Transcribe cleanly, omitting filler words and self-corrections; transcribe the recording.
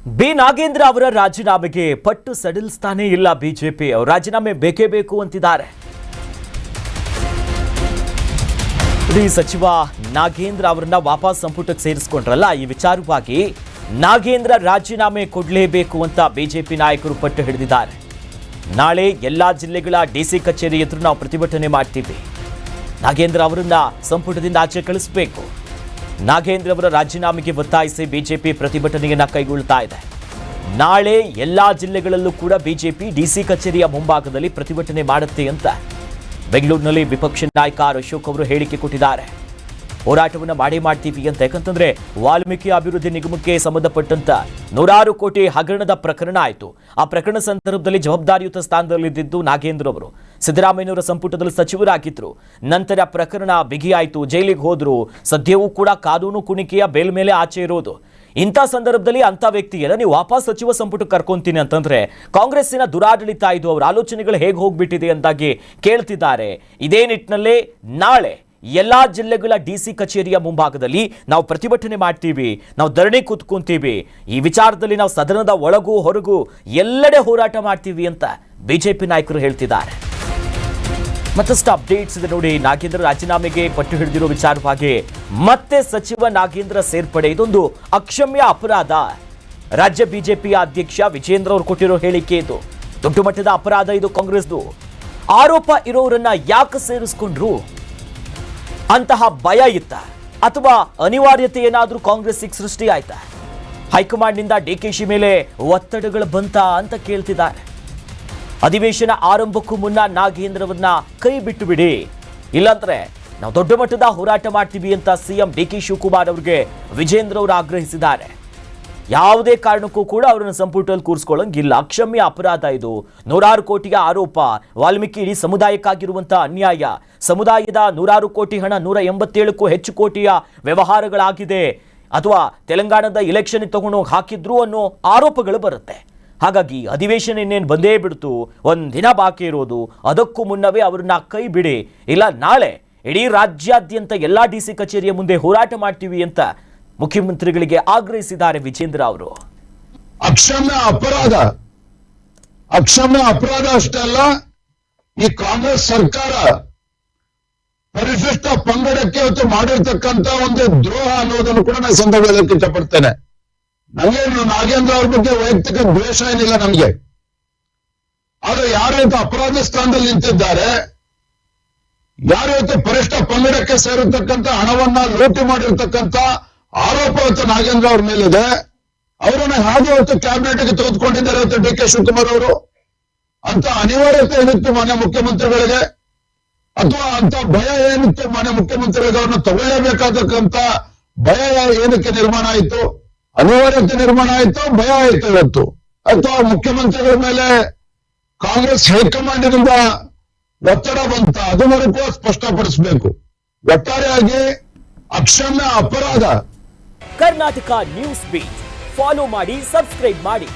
B Nagendra ಅವರ ರಾಜೀನಾಮೆಗೆ ಪಟ್ಟು ಸಡಿಲಿಸ್ತಾನೇ ಇಲ್ಲ ಬಿಜೆಪಿ. ಅವರು ರಾಜೀನಾಮೆ ಬೇಕೇ ಬೇಕು ಅಂತಿದ್ದಾರೆ. ಸಚಿವ ನಾಗೇಂದ್ರ ಅವರನ್ನ ವಾಪಸ್ ಸಂಪುಟಕ್ಕೆ ಸೇರಿಸಿಕೊಂಡ್ರಲ್ಲ, ಈ ವಿಚಾರವಾಗಿ ನಾಗೇಂದ್ರ ರಾಜೀನಾಮೆ ಕೊಡಲೇಬೇಕು ಅಂತ ಬಿಜೆಪಿ ನಾಯಕರು ಪಟ್ಟು ಹಿಡಿದಿದ್ದಾರೆ. ನಾಳೆ ಎಲ್ಲಾ ಜಿಲ್ಲೆಗಳ ಡಿಸಿ ಕಚೇರಿ ಎದುರು ನಾವು ಪ್ರತಿಭಟನೆ ಮಾಡ್ತೀವಿ. ನಾಗೇಂದ್ರ ಅವರನ್ನ ಸಂಪುಟದಿಂದ ಆಚೆ ಕಳಿಸಬೇಕು. ನಾಗೇಂದ್ರ ಅವರ ರಾಜೀನಾಮೆಗೆ ಒತ್ತಾಯಿಸಿ ಬಿಜೆಪಿ ಪ್ರತಿಭಟನೆಯನ್ನ ಕೈಗೊಳ್ಳುತ್ತಾ ಇದೆ. ನಾಳೆ ಎಲ್ಲಾ ಜಿಲ್ಲೆಗಳಲ್ಲೂ ಕೂಡ ಬಿಜೆಪಿ ಡಿಸಿ ಕಚೇರಿಯ ಮುಂಭಾಗದಲ್ಲಿ ಪ್ರತಿಭಟನೆ ಮಾಡುತ್ತೆ ಅಂತ ಬೆಂಗಳೂರಿನಲ್ಲಿ ವಿಪಕ್ಷ ನಾಯಕ ಅಶೋಕ್ ಅವರು ಹೇಳಿಕೆ ಕೊಟ್ಟಿದ್ದಾರೆ. ಹೋರಾಟವನ್ನು ಮಾಡ್ತೀವಿ ಅಂತ. ಯಾಕಂತಂದ್ರೆ ವಾಲ್ಮೀಕಿ ಅಭಿವೃದ್ಧಿ ನಿಗಮಕ್ಕೆ ಸಂಬಂಧಪಟ್ಟಂತ 100 ಕೋಟಿ ಹಗರಣದ ಪ್ರಕರಣ ಆಯಿತು. ಆ ಪ್ರಕರಣ ಸಂದರ್ಭದಲ್ಲಿ ಜವಾಬ್ದಾರಿಯುತ ಸ್ಥಾನದಲ್ಲಿದ್ದು ನಾಗೇಂದ್ರ ಅವರು ಸಿದ್ದರಾಮಯ್ಯನವರ ಸಂಪುಟದಲ್ಲಿ ಸಚಿವರಾಗಿದ್ರು. ನಂತರ ಪ್ರಕರಣ ಬಿಗಿಯಾಯಿತು, ಜೈಲಿಗೆ ಹೋದ್ರು. ಸದ್ಯವೂ ಕೂಡ ಕಾನೂನು ಕುಣಿಕೆಯ ಬೇಲ್ ಮೇಲೆ ಆಚೆ ಇರೋದು. ಇಂಥ ಸಂದರ್ಭದಲ್ಲಿ ಅಂತ ವ್ಯಕ್ತಿಯನ್ನ ನೀವು ವಾಪಸ್ ಸಚಿವ ಸಂಪುಟಕ್ಕೆ ಕರ್ಕೊಂತೀನಿ ಅಂತಂದ್ರೆ ಕಾಂಗ್ರೆಸ್ಸಿನ ದುರಾಡಳಿತ ಇದು, ಅವರ ಆಲೋಚನೆಗಳು ಹೇಗೆ ಹೋಗ್ಬಿಟ್ಟಿದೆ ಅಂತಾಗಿ ಕೇಳ್ತಿದ್ದಾರೆ. ಇದೇ ನಿಟ್ಟಿನಲ್ಲೇ ನಾಳೆ ಎಲ್ಲಾ ಜಿಲ್ಲೆಗಳ ಡಿಸಿ ಕಚೇರಿಯ ಮುಂಭಾಗದಲ್ಲಿ ನಾವು ಪ್ರತಿಭಟನೆ ಮಾಡ್ತೀವಿ, ನಾವು ಧರಣಿ ಕೂತ್ಕೊಂತೀವಿ. ಈ ವಿಚಾರದಲ್ಲಿ ನಾವು ಸದನದ ಒಳಗೂ ಹೊರಗೂ ಎಲ್ಲೆಡೆ ಹೋರಾಟ ಮಾಡ್ತೀವಿ ಅಂತ ಬಿಜೆಪಿ ನಾಯಕರು ಹೇಳ್ತಿದ್ದಾರೆ. ಮತ್ತಷ್ಟು ಅಪ್ಡೇಟ್ಸ್ ಇದೆ ನೋಡಿ. ನಾಗೇಂದ್ರ ರಾಜೀನಾಮೆಗೆ ಪಟ್ಟು ಹಿಡಿದಿರೋ ವಿಚಾರವಾಗಿ ಮತ್ತೆ ಸಚಿವ ನಾಗೇಂದ್ರ ಸೇರ್ಪಡೆ ಇದೊಂದು ಅಕ್ಷಮ್ಯ ಅಪರಾಧ. ರಾಜ್ಯ ಬಿಜೆಪಿಯ ಅಧ್ಯಕ್ಷ ವಿಜೇಂದ್ರ ಅವರು ಕೊಟ್ಟಿರೋ ಹೇಳಿಕೆ ಇದು ದೊಡ್ಡ ಮಟ್ಟದ ಅಪರಾಧ. ಇದು ಕಾಂಗ್ರೆಸ್ದು ಆರೋಪ ಇರೋರನ್ನ ಯಾಕೆ ಸೇರಿಸ್ಕೊಂಡ್ರು ಅಂತಹ ಭಯ ಇತ್ತ ಅಥವಾ ಅನಿವಾರ್ಯತೆ ಏನಾದರೂ ಕಾಂಗ್ರೆಸ್ಸಿಗೆ ಸೃಷ್ಟಿ ಆಯ್ತಾ? ಹೈಕಮಾಂಡ್ನಿಂದ ಡಿಕೆಶಿ ಮೇಲೆ ಒತ್ತಡಗಳು ಬಂತ ಅಂತ ಕೇಳ್ತಿದ್ದಾರೆ. ಅಧಿವೇಶನ ಆರಂಭಕ್ಕೂ ಮುನ್ನ ನಾಗೇಂದ್ರವನ್ನ ಕೈ ಬಿಟ್ಟು ಬಿಡಿ, ಇಲ್ಲಾಂದ್ರೆ ನಾವು ದೊಡ್ಡ ಮಟ್ಟದ ಹೋರಾಟ ಮಾಡ್ತೀವಿ ಅಂತ ಸಿಎಂ ಡಿಕೆ ಶಿವಕುಮಾರ್ ಅವರಿಗೆ ವಿಜೇಂದ್ರ ಅವರು ಆಗ್ರಹಿಸಿದ್ದಾರೆ. ಯಾವುದೇ ಕಾರಣಕ್ಕೂ ಕೂಡ ಅವರನ್ನು ಸಂಪುಟದಲ್ಲಿ ಕೂರಿಸ್ಕೊಳ್ಳಂಗಿಲ್ಲ. ಅಕ್ಷಮ್ಯ ಅಪರಾಧ ಇದು. 100 ಕೋಟಿಯ ಆರೋಪ. ವಾಲ್ಮೀಕಿ ಇಡೀ ಸಮುದಾಯಕ್ಕಾಗಿರುವಂತಹ ಅನ್ಯಾಯ. ಸಮುದಾಯದ 100 ಕೋಟಿ ಹಣ 187ಕ್ಕೂ ಹೆಚ್ಚು ಕೋಟಿಯ ವ್ಯವಹಾರಗಳಾಗಿದೆ, ಅಥವಾ ತೆಲಂಗಾಣದ ಇಲೆಕ್ಷನ್ ತಗೊಂಡು ಹಾಕಿದ್ರು ಅನ್ನೋ ಆರೋಪಗಳು ಬರುತ್ತೆ. ಹಾಗಾಗಿ ಅಧಿವೇಶನ ಇನ್ನೇನು ಬಂದೇ ಬಿಡ್ತು, ಒಂದಿನ ಬಾಕಿ ಇರೋದು. ಅದಕ್ಕೂ ಮುನ್ನವೇ ಅವರನ್ನ ಕೈ ಬಿಡಿ, ಇಲ್ಲ ನಾಳೆ ಇಡೀ ರಾಜ್ಯಾದ್ಯಂತ ಎಲ್ಲಾ ಡಿಸಿ ಕಚೇರಿಯ ಮುಂದೆ ಹೋರಾಟ ಮಾಡ್ತೀವಿ ಅಂತ ಮುಖ್ಯಮಂತ್ರಿಗಳಿಗೆ ಆಗ್ರಹಿಸಿದ್ದಾರೆ ವಿಜೇಂದ್ರ ಅವರು. ಅಕ್ಷಮ್ಯ ಅಪರಾಧ ಅಷ್ಟೇ ಅಲ್ಲ, ಈ ಕಾಂಗ್ರೆಸ್ ಸರ್ಕಾರ ಪರಿಶಿಷ್ಟ ಪಂಗಡಕ್ಕೆ ಇವತ್ತು ಮಾಡಿರ್ತಕ್ಕಂತ ಒಂದು ದ್ರೋಹ ಅನ್ನೋದನ್ನು ಕೂಡ ನಾನು ಸಂದರ್ಭದಲ್ಲಿ ಇಷ್ಟಪಡ್ತೇನೆ. ನನಗೇನು ನಾಗೇಂದ್ರ ಅವ್ರ ಬಗ್ಗೆ ವೈಯಕ್ತಿಕ ದ್ವೇಷ ಏನಿಲ್ಲ ನಮ್ಗೆ. ಆದ್ರೆ ಯಾರೈತೆ ಅಪರಾಧ ಸ್ಥಾನದಲ್ಲಿ ನಿಂತಿದ್ದಾರೆ, ಯಾರೈತೆ ಪರಿಶಿಷ್ಟ ಪಂಗಡಕ್ಕೆ ಸೇರಿರ್ತಕ್ಕಂಥ ಹಣವನ್ನ ಲೂಟಿ ಮಾಡಿರ್ತಕ್ಕಂಥ ಆರೋಪ ಇವತ್ತು ನಾಗೇಂದ್ರ ಅವ್ರ ಮೇಲಿದೆ. ಅವರನ್ನ ಹಾಗೆ ಇವತ್ತು ಕ್ಯಾಬಿನೆಟ್ಗೆ ತೆಗೆದುಕೊಂಡಿದ್ದಾರೆ ಇವತ್ತು ಡಿ ಕೆ ಶಿವಕುಮಾರ್ ಅವರು. ಅಂತ ಅನಿವಾರ್ಯತೆ ಏನಿತ್ತು ಮಾನ್ಯ ಮುಖ್ಯಮಂತ್ರಿಗಳಿಗೆ, ಅಥವಾ ಅಂತ ಭಯ ಏನಿತ್ತು ಮಾನ್ಯ ಮುಖ್ಯಮಂತ್ರಿಗಳಿಗೆ, ಅವ್ರನ್ನ ತಗೊಳ್ಳೇಬೇಕಾದಕ್ಕಂತ ಭಯ ಏನಕ್ಕೆ ನಿರ್ಮಾಣ ಆಯಿತು? ಅನಿವಾರ್ಯತೆ ನಿರ್ಮಾಣ ಆಯಿತು, ಭಯ ಆಯಿತು ಇವತ್ತು. ಅಥವಾ ಮುಖ್ಯಮಂತ್ರಿಗಳ ಮೇಲೆ ಕಾಂಗ್ರೆಸ್ ಹೈಕಮಾಂಡ್ನಿಂದ ಒತ್ತಡ ಬಂತ, ಅದನ್ನೂ ಸ್ಪಷ್ಟಪಡಿಸಬೇಕು. ಒಟ್ಟಾರೆಯಾಗಿ ಅಕ್ಷಮ್ಯ ಅಪರಾಧ. ಕರ್ನಾಟಕ ನ್ಯೂಸ್ ಬೀಟ್ ಫಾಲೋ ಮಾಡಿ, ಸಬ್ಸ್ಕ್ರೈಬ್ ಮಾಡಿ.